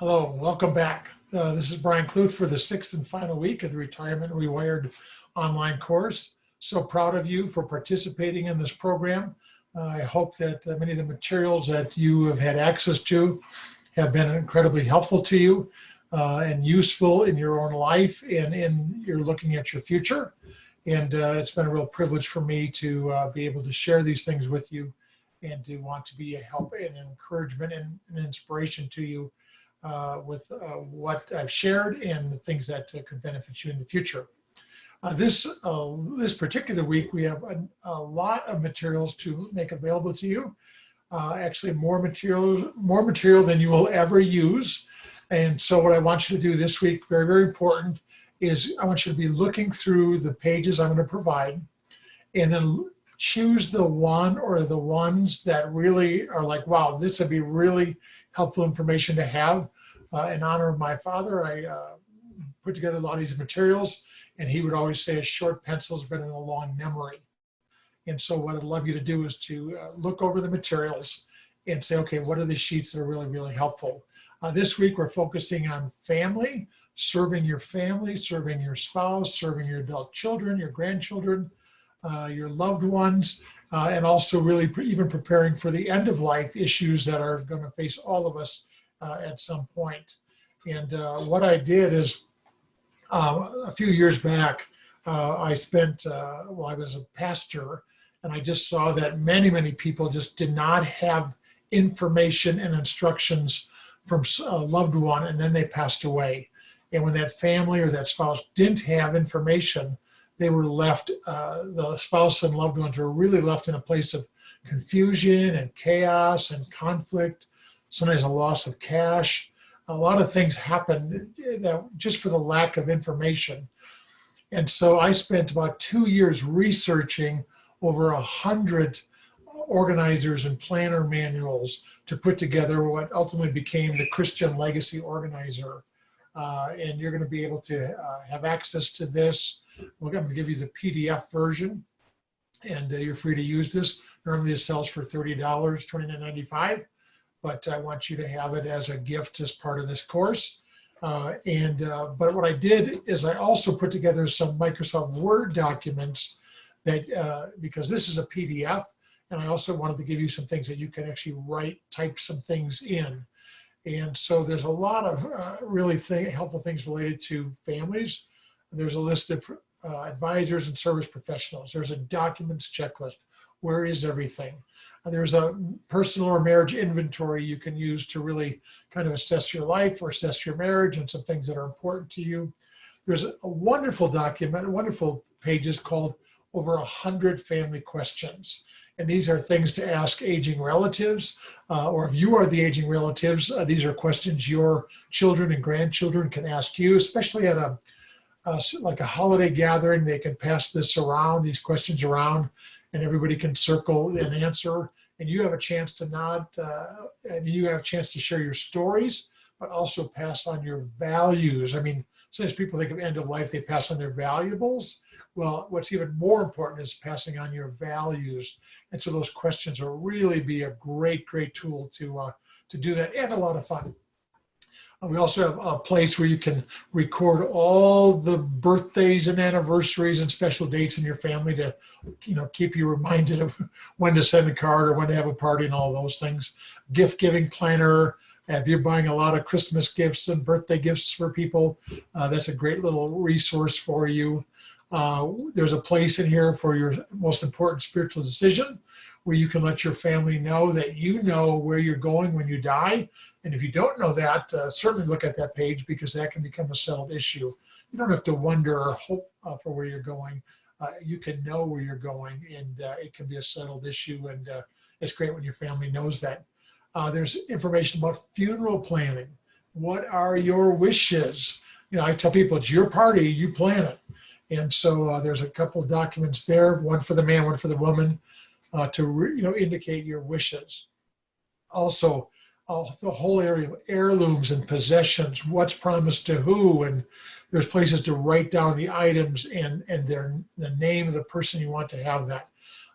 Hello, welcome back. This is Brian Kluth for the sixth and final week of the Retirement Rewired online course. So proud of you for participating in this program. I hope that many of the materials that you have had access to have been incredibly helpful to you and useful in your own life and in your looking at your future. And it's been a real privilege for me to be able to share these things with you and to want to be a help and encouragement and an inspiration to you with what I've shared and the things that could benefit you in the future. This particular week, we have a lot of materials to make available to you. Actually, more material than you will ever use. And so what I want you to do this week, very, very important, is I want you to be looking through the pages I'm going to provide and then choose the one or the ones that really are like, wow, this would be really helpful information to have. In honor of my father, I put together a lot of these materials, and he would always say a short pencil is better than a long memory. And so what I'd love you to do is to look over the materials and say, okay, what are the sheets that are really, really helpful? This week, we're focusing on family, serving your family, serving your spouse, serving your adult children, your grandchildren, your loved ones, and also really even preparing for the end of life issues that are going to face all of us at some point. And what I did is a few years back, I spent, I was a pastor, and I just saw that many, many people just did not have information and instructions from a loved one, and then they passed away. And when that family or that spouse didn't have information, they were left, the spouse and loved ones were really left in a place of confusion and chaos and conflict, sometimes a loss of cash. A lot of things happen that just for the lack of information. And so I spent about 2 years researching over 100 organizers and planner manuals to put together what ultimately became the Christian Legacy Organizer. And you're going to be able to have access to this. We're going to give you the PDF version, and you're free to use this. Normally it sells for $30, $29.95, but I want you to have it as a gift as part of this course. But what I did is I also put together some Microsoft Word documents that, because this is a PDF, and I also wanted to give you some things that you can actually type some things in. And so there's a lot of really helpful things related to families. There's a list of advisors and service professionals. There's a documents checklist. Where is everything? There's a personal or marriage inventory you can use to really kind of assess your life or assess your marriage and some things that are important to you. There's a wonderful document, wonderful pages called Over 100 Family Questions. And these are things to ask aging relatives, or if you are the aging relatives, these are questions your children and grandchildren can ask you, especially at like a holiday gathering. They can pass this around, these questions around, and everybody can circle and answer. And you have a chance to nod, and you have a chance to share your stories, but also pass on your values. I mean, sometimes people think of end of life, they pass on their valuables. Well, what's even more important is passing on your values. And so those questions will really be a great, great tool to do that, and a lot of fun. We also have a place where you can record all the birthdays and anniversaries and special dates in your family to, keep you reminded of when to send a card or when to have a party and all those things. Gift giving planner. If you're buying a lot of Christmas gifts and birthday gifts for people, that's a great little resource for you. There's a place in here for your most important spiritual decision where you can let your family know that you know where you're going when you die. And if you don't know that, certainly look at that page, because that can become a settled issue. You don't have to wonder or hope for where you're going. You can know where you're going, and it can be a settled issue. And it's great when your family knows that. There's information about funeral planning. What are your wishes? I tell people it's your party, you plan it. And so there's a couple of documents there, one for the man, one for the woman, to indicate your wishes. Also, the whole area of heirlooms and possessions, what's promised to who, and there's places to write down the items and the name of the person you want to have that.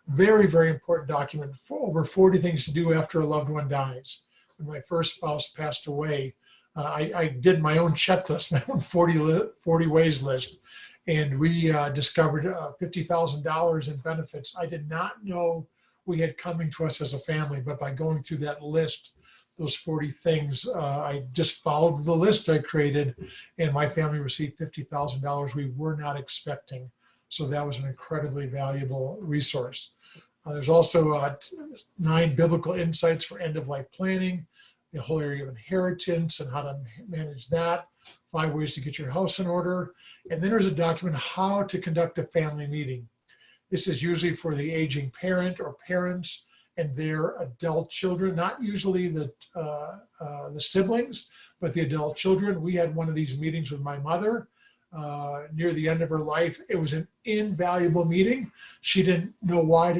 Very, very important document. For over 40 things to do after a loved one dies. When my first spouse passed away, I did my own checklist, my own 40 ways list, and we discovered $50,000 in benefits I did not know we had coming to us as a family. But by going through that list, those 40 things, I just followed the list I created, and my family received $50,000 we were not expecting. So that was an incredibly valuable resource. There's also 9 biblical insights for end-of-life planning, the whole area of inheritance and how to manage that, 5 ways to get your house in order. And then there's a document, how to conduct a family meeting. This is usually for the aging parent or parents and their adult children, not usually the siblings, but the adult children. We had one of these meetings with my mother near the end of her life. It was an invaluable meeting. She didn't know why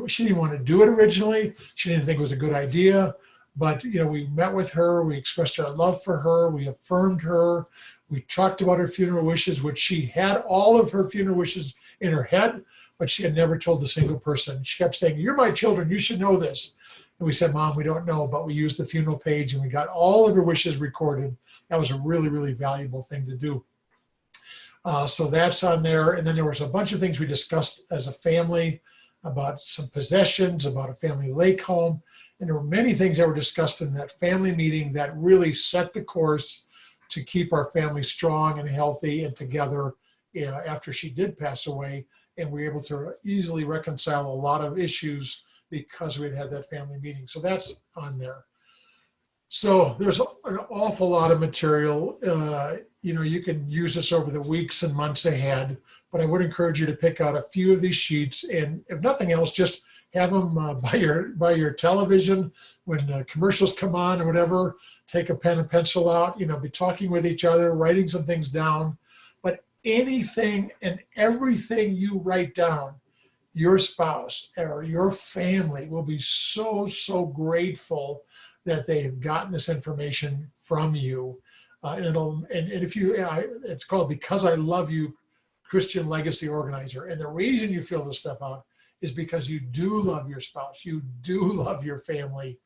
she didn't want to do it originally. She didn't think it was a good idea. But we met with her, we expressed our love for her, we affirmed her, we talked about her funeral wishes, which she had all of her funeral wishes in her head, but she had never told a single person. She kept saying, "You're my children, you should know this." And we said, "Mom, we don't know," but we used the funeral page and we got all of her wishes recorded. That was a really, really valuable thing to do. So that's on there. And then there was a bunch of things we discussed as a family about some possessions, about a family lake home. And there were many things that were discussed in that family meeting that really set the course to keep our family strong and healthy and together after she did pass away. And we were able to easily reconcile a lot of issues because we had had that family meeting. So that's on there. So there's an awful lot of material. You can use this over the weeks and months ahead, but I would encourage you to pick out a few of these sheets, and if nothing else, just have them by your television when commercials come on or whatever. Take a pen and pencil out, be talking with each other, writing some things down. But anything and everything you write down, your spouse or your family will be so, so grateful that they've gotten this information from you. It's called Because I Love You Christian Legacy Organizer. And the reason you fill this stuff out is because you do love your spouse, you do love your family.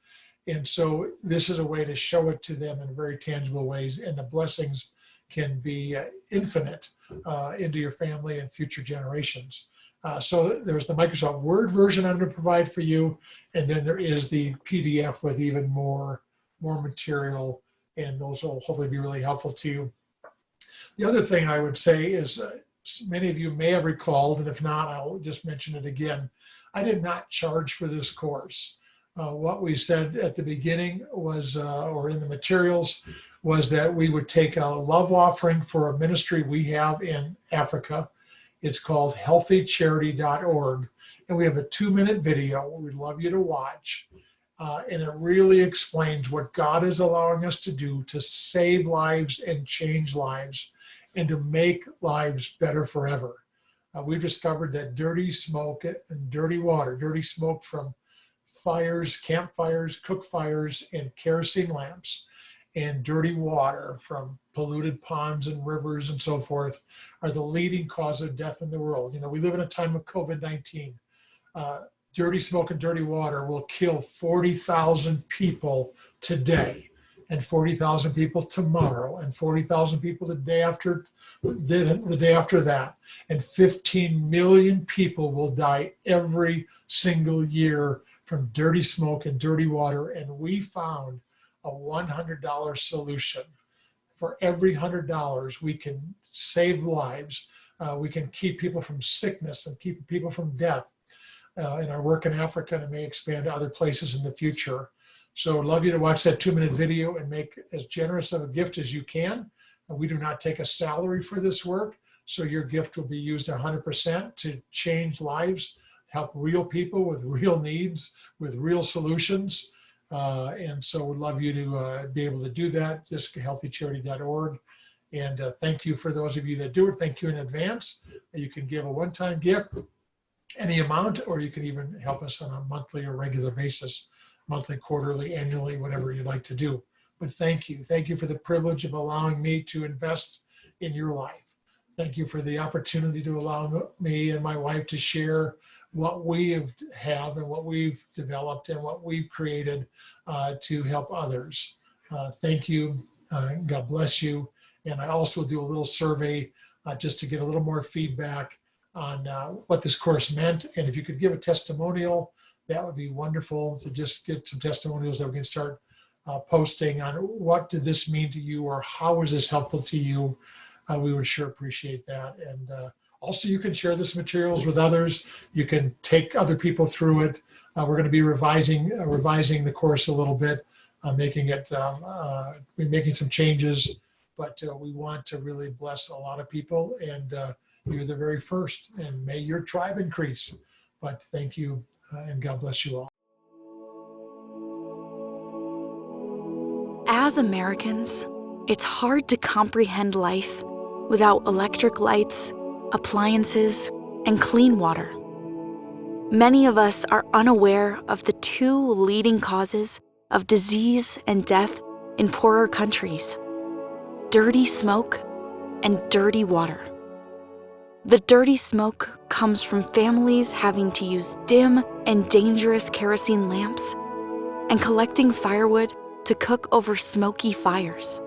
And so this is a way to show it to them in very tangible ways, and the blessings can be infinite into your family and future generations. So there's the Microsoft Word version I'm going to provide for you, and then there is the PDF with even more material, and those will hopefully be really helpful to you. The other thing I would say is, many of you may have recalled, and if not, I'll just mention it again. I did not charge for this course. What we said at the beginning was, or in the materials, was that we would take a love offering for a ministry we have in Africa. It's called healthycharity.org. And we have a 2-minute video we'd love you to watch. And it really explains what God is allowing us to do to save lives and change lives and to make lives better forever. We've discovered that dirty smoke and dirty water, dirty smoke from fires, campfires, cook fires, and kerosene lamps, and dirty water from polluted ponds and rivers and so forth are the leading cause of death in the world. We live in a time of COVID-19. Dirty smoke and dirty water will kill 40,000 people today, and 40,000 people tomorrow, and 40,000 people the day after that, and 15 million people will die every single year from dirty smoke and dirty water. And we found a $100 solution. For every $100, we can save lives. We can keep people from sickness and keep people from death. In our work in Africa, and it may expand to other places in the future. So I'd love you to watch that 2-minute video and make as generous of a gift as you can. We do not take a salary for this work, so your gift will be used 100% to change lives, help real people with real needs, with real solutions. And so we'd love you to be able to do that. Just healthycharity.org. And thank you for those of you that do it. Thank you in advance. You can give a one-time gift, any amount, or you can even help us on a monthly or regular basis, monthly, quarterly, annually, whatever you'd like to do. But thank you. Thank you for the privilege of allowing me to invest in your life. Thank you for the opportunity to allow me and my wife to share what we have and what we've developed and what we've created to help others. Thank you. God bless you. And I also do a little survey just to get a little more feedback on what this course meant. And if you could give a testimonial, that would be wonderful, to just get some testimonials that we can start posting on what did this mean to you, or how was this helpful to you. We would sure appreciate that. And also, you can share this materials with others. You can take other people through it. We're going to be revising the course a little bit, making some changes, but we want to really bless a lot of people, and you're the very first, and may your tribe increase. But thank you, and God bless you all. As Americans, it's hard to comprehend life without electric lights, appliances, and clean water. Many of us are unaware of the two leading causes of disease and death in poorer countries: dirty smoke and dirty water. The dirty smoke comes from families having to use dim and dangerous kerosene lamps and collecting firewood to cook over smoky fires.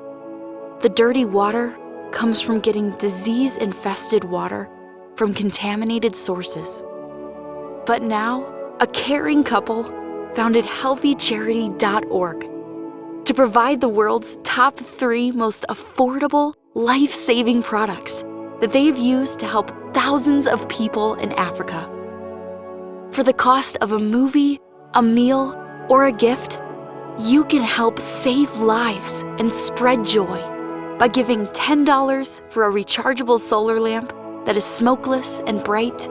The dirty water comes from getting disease-infested water from contaminated sources. But now, a caring couple founded healthycharity.org to provide the world's top 3 most affordable, life-saving products that they've used to help thousands of people in Africa. For the cost of a movie, a meal, or a gift, you can help save lives and spread joy by giving $10 for a rechargeable solar lamp that is smokeless and bright,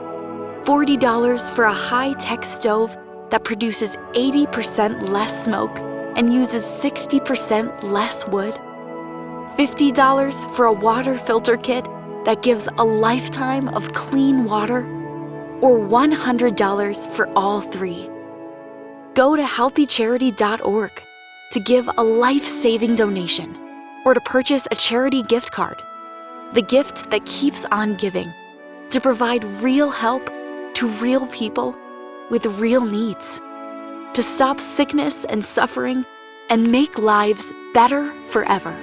$40 for a high-tech stove that produces 80% less smoke and uses 60% less wood, $50 for a water filter kit that gives a lifetime of clean water, or $100 for all 3. Go to healthycharity.org to give a life-saving donation, or to purchase a charity gift card, the gift that keeps on giving, to provide real help to real people with real needs, to stop sickness and suffering and make lives better forever.